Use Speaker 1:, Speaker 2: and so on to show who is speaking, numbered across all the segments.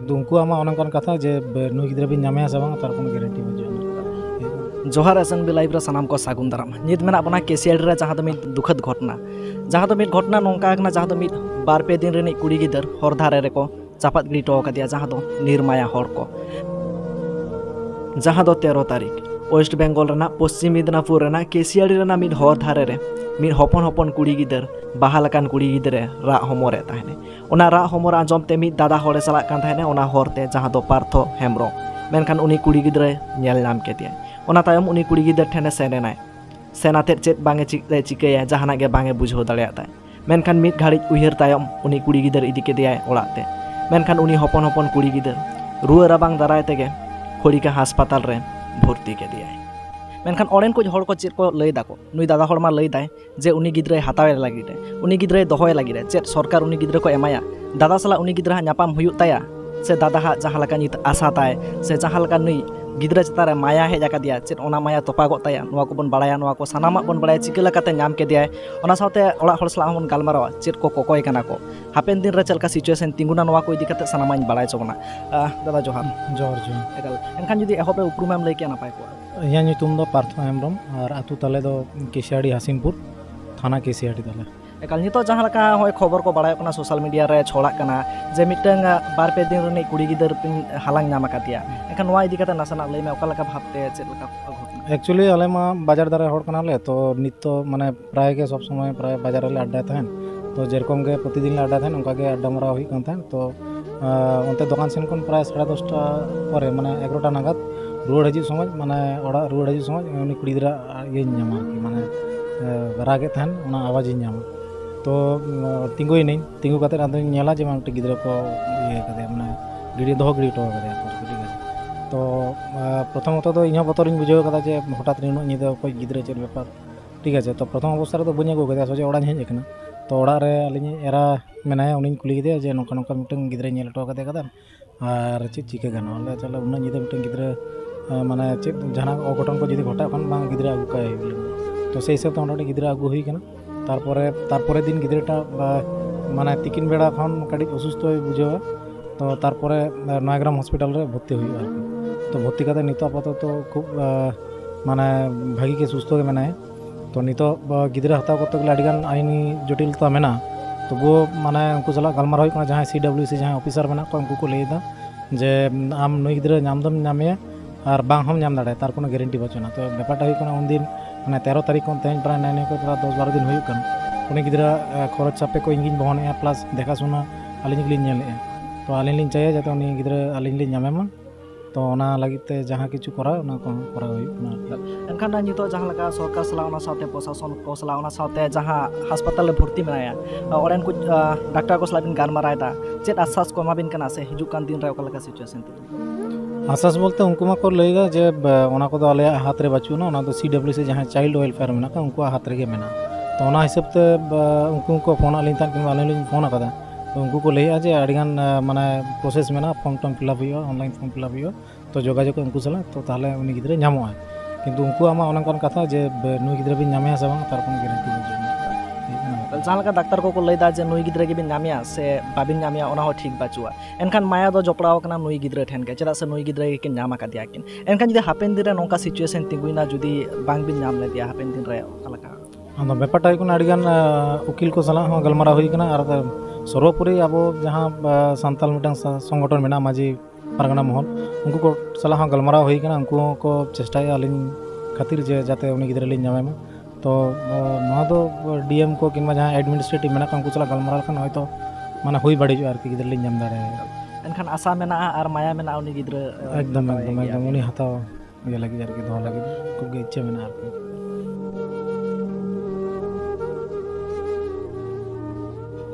Speaker 1: किंतु उनको अनकान कथा जे नुई गिद्रा बिन नामे से बांग तार कोनो गारंटी बजुआ।
Speaker 2: जोहार एसएनबी लाइव रे सानाम को सागुन दाराम नित मेना बना केसीएल रे जहां दो मिद दुखद घटना जहां दो मिद घटना नोंका कना जहां दो मिद बार पे दिन रेनी कुड़ी गिदर हर धारे रे को चापात गिरी टो कदिया जहां दो निर्माया हर को जहां दो 13 तारीख वेस्ट बेंगल रेना पश्चिम मिदनापुर रेना केसीएल रेना मिद हर धारे रे मिद हपन हपन कुड़ी गिदर बाहालकान कुड़ी गिदरे रा हमरे ताहने ओना रा हमर आंजम ते मिद दादा हरे सला कान ताहने ओना हरते जहां दो पार्थो हेम्ब्रो मेनखान उनी कुड़ी गिदरे नेल नाम केतिया ओना तायम उनी कुड़ी गिदर ठेने सेनेनाय सेनाते चेत बांगे चिकाया जहाना गे बांगे बुझो दाड़ेयाताय मेनखान मिद घाड़ी उयहर तायम उनी कुड़ी गिदर इदी केदियाय ओड़ाते मेनखान उनी हपन हपन कुड़ी गिदर रुआ राबांग दाराय तेगे खोड़िका हासपाताल रे भर्ती केदियाय मेनखान ओरेन को हड़ को चेत को लई दाको नुई दादा हड़ मा लई दाय जे उनी गिदरे हतावे लागिते उनी गिदरे दोहोय लागिते चेत सरकार उनी गिदरे को एमाया दादा सला उनी गिदरा न्यापाम हुयुग ताया से दादा हा जहां लका नित आशा ताय से जहां लका नुई गिदरा चतारे माया हेज आकादिया चेत ओना माया तोपागोग ताया नोआ को बन बाड़ाया नोआ को सानामा बन बाड़ाया चिका लकाते नाम केदियाय ओना साथे ओड़ा हड़ सला बन गालमारावा चेत को कोकोय काना को हापेन दिन रे चलका सिचुएशन तिंगुना नोआ को इदी काते सानामाኝ बाड़ाय चोबना दादा जोहार
Speaker 1: जोर जो
Speaker 2: एकाल एनखान जुदी एहोबे उपरुमेम लई के नापाय को
Speaker 1: इया ᱧᱩᱛᱩᱢ ᱫᱚ पार्थो हेम्ब्रम और आतु ताले दो केसियाड़ी हासिमपुर थाना केसियाड़ी ताले
Speaker 2: एकाल नितो जहां लका होय खबर को बाड़ाय कना सोशल मीडिया रे छोड़ा कना जे मिटंग बार पे दिन रे कुड़ी गिदर पिन हालांग नाम कातिया एखान नोआ इदी काते नासना लई मे ओका लका भाबते चेत लका घटना
Speaker 1: एक्चुअली आले मा बाजार दारे हड़ कनाले तो नित तो माने प्राय के सब समय प्राय बाजार रे अड्डा थान तो जेरकम के प्रतिदिन ले अड्डा थान उनका के अड्डा मरा हुई कान थान तो उनते दुकान सेन कोन प्राय 10:30 परे माने 11टा नागाद रुआड़ हजू समय माने ओड़ा रुआड़ हजू समय उनी कुड़ी गिदरा ये नामा माने रागे थान ओना आवाज नामा तो तिंगुई नहीं तिंगु काते आदो नेला जे माने गिदरा को ये कदे माने गिडी दोहो गिडी टो कदे ठीक है तो प्रथमत तो इन्हा बतरिन बुझाव कदा जे हठात रे निदा कोई गिदरा चेर व्यापार ठीक है तो प्रथम अवस्था तो बनी गो कदे सोचे ओड़ा हेज एकना तो ओड़ा रे अलिनी एरा मेनाय उनी कुली गिदे जे नोका नोका मिटन गिदरा नेल टो कदे कदा और चेत चिके गानो ले चले उना निदा मिटन गिदरा माने चेत जहाना अघटन को जदि घटा खान बांग गिदरा आगु काय तो से हिसाब तो ओंडे गिदरा आगु हुई कना तारपरे दिन गिदराटा माने तिकिन बेड़ा खन कड़ी असुस्थ बुझावा तो तारपरे नयग्राम हॉस्पिटल रे भर्ती हुई तो भर्ती करते नित आपातत तो खूब माने भागी के सुस्थ के मेना तो नित गिदरा हताव करते गले अडिगान आईनी जटिलता मेना तो वो माने उनको सला गलमार हुई जहाँ CWC जहाँ ऑफिसर मेना को उनको को लैदा जे आम नुई गिदरा नाम दम नामे और बांग हम नाम दाड़े तार कोनो गारंटी बचना तो बेपारटा हुई कना उन दिन माने 13 तारीख को तेज प्राय नाइन को 10-12 दिन हुई कना उनी गिदरा खरच चापे को इंगिन बहने प्लस देखा सुना आलिन लिन नेले तो आलिन लिन चाहिए जाते उनी गिदरा आलिन लिन नामेमा तो ओना लागिते जहाँ किछु करा ओना को करा हुई
Speaker 2: एनखान नितो जहां लका सरकार सला ओना साथे प्रशासन को सला ओना साथे जहां अस्पताल ले भर्ती मेनाया ओरेन को डॉक्टर को सला बिन गार मारायदा चेत आश्वास को माबिन कना से हिजु कान दिन रे ओका लका सिचुएशन ती
Speaker 1: आसास बोलते उनको मा को लेगा जे ओना को आले हाथ रे बचुना ओना तो CWC जहाँ चाइल्ड वेलफेयर मेना का उनको हाथ रे मेना तो ओना हिसाब ते उनको को फोन आलिन तान कि आलिन लिन फोन आकादा तो उनको को लेया जे अडिगान माने प्रोसेस मेना फॉर्म टम फिलअप हुआ ऑनलाइन फॉर्म फिलअप हुआ तो जोगाजोग उनको सला तो ताले उनी गिदरे नामोआ किंतु उनको आमा ओनकान कथा जे नुई गिदरे बिन नामे से बांग तार कोनो गारंटी बजुआ
Speaker 2: जहां लका डाक्टर को लैदा जे नुई गिदरे के बिन नामिया से बाबिन नामिया ओना हो ठीक बाचुआ एनखान माया दो जपड़ाव कना नुई गिदरे ठेन के चला से नुई गिदरे के नाम आकादिया किन एनखान जुदी हापेन दिन रे नोका सिचुएशन तिंगुइना जुदी बांग बिन नाम ले दिया हापेन दिन रे ओका लका
Speaker 1: आदो बेपारटा हुई अडिगान उकिल को सला हो गलमारा हुई कना और सर्वोपरि अब जहाँ सान्ताल मिटन संगठन मेना माझी पारगना महल उनको को सला हो गलमारा हुई कना उनको को चेष्टाया आलिन खातिर जे जाते उनी गिदरा लिन नामे तो नोआ दो DM को किंबा जहाँ एडमिनिस्ट्रेटिव मेना उनको सला गलमारा खान होय तो माने हुई बाड़ी आर की गिदरा लिन नाम दाड़े
Speaker 2: एनखान आशा मेना और माया मेना उनी गिदरा
Speaker 1: एकदम एकदम एकदम उनी हताव ये लगी आर की दो लगी खूब इच्छा मेना आर की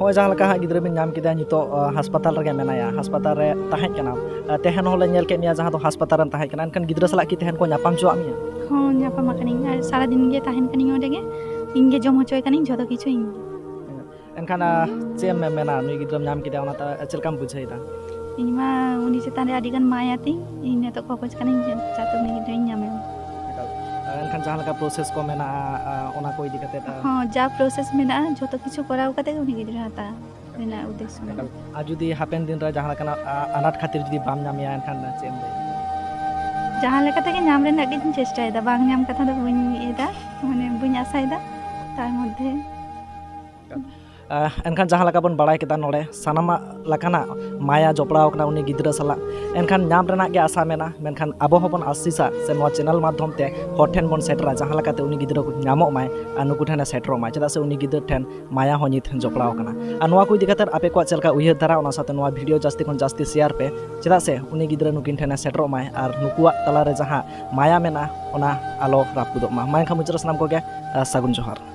Speaker 2: हो जहां लका गिदरा बिन नाम किदा नितो अस्पताल रे मेनाया अस्पताल रे ताहे कना तेहन होले नेल के मिया जहां तो अस्पताल रे ताहे कना एनखान गिदरा सला की तेहन को न्यापाम जोआ मिया
Speaker 3: हाँ न्यापाम कनिंग सारा दिन गे ताहेन कनिंग ओडेगे इंगे जम होचोय कनिंग जतो किछु इंगे
Speaker 2: एनखान चे मेना नुई गिदरा नाम किदा ओना ता चलकाम बुझाइदा
Speaker 3: इमा उनी चेतान रे आदिगान मायाती इने तो कोकोच कनिंग जातो नुई गिदरा नामे
Speaker 2: एनखान जहां लका प्रोसेस को मेना ओना को इदी कते
Speaker 3: हाँ जा प्रोसेस मेना जतो किछु कराव कते उनी गिदरा हता ᱨᱮᱱᱟᱜ ᱩᱫᱽᱫᱮᱥᱥᱚ ᱢᱮᱱᱟᱜᱼᱟ।
Speaker 2: ᱟᱨ ᱡᱩᱫᱤ ᱦᱟᱯᱮᱱ ᱫᱤᱱ ᱨᱮ ᱡᱟᱦᱟᱸ ᱞᱮᱠᱟᱱᱟᱜ ᱟᱱᱟᱴ ᱠᱷᱟᱹᱛᱤᱨ ᱡᱩᱫᱤ ᱵᱟᱢ ᱧᱟᱢᱮᱭᱟ ᱮᱱᱠᱷᱟन ᱪᱮᱫ ᱮᱢ ᱞᱟᱹᱭᱟ?
Speaker 3: ᱡᱟᱦᱟᱸ ᱞᱮᱠᱟ ᱛᱮᱜᱮ ᱧᱟᱢ ᱨᱮᱱᱟᱜ ᱜᱤᱧ ᱪᱮᱥᱴᱟᱭᱮᱫᱟ, ᱵᱟᱝ ᱧᱟᱢ ᱠᱟᱛᱷᱟ ᱫᱚ ᱵᱟᱹᱧ ᱤᱭᱟᱹᱭᱮᱫᱟ, ᱢᱟᱱᱮ ᱵᱟᱹᱧ ᱟᱥᱟᱭᱮᱫᱟ, ᱛᱟᱨ ᱢᱚধ্যে
Speaker 2: एनखान जहाँ लगा बन बड़ाई केदा नोड़े सानामा लकाना माया जपड़ाव कना उनी गिद्रा सला एनखान नाम रेना के आशा मेना मेनखान आबो हबन आशीसा से नोआ चैनल माध्यम ते हर ठेन बन सेटरा जहाँ लकाते उनी गिद्रा को नामो माय आ नुकु ठेना सेटरो माय चेदा से उनी गिद्रा ठेन माया होनित जपड़ाव कना आ नोआ को इदि कतर आपे को चलका उयहर धारा ओना साथे नोआ वीडियो जास्ती खन जास्ती शेयर पे चेदा से उनी गिद्रा नुकिन ठेना सेटरो माय आर नुकुआ तलारे जहाँ माया मेना ओना आलो रापुदो मा माय खा मुजरा सनाम को के सागुन जोहार।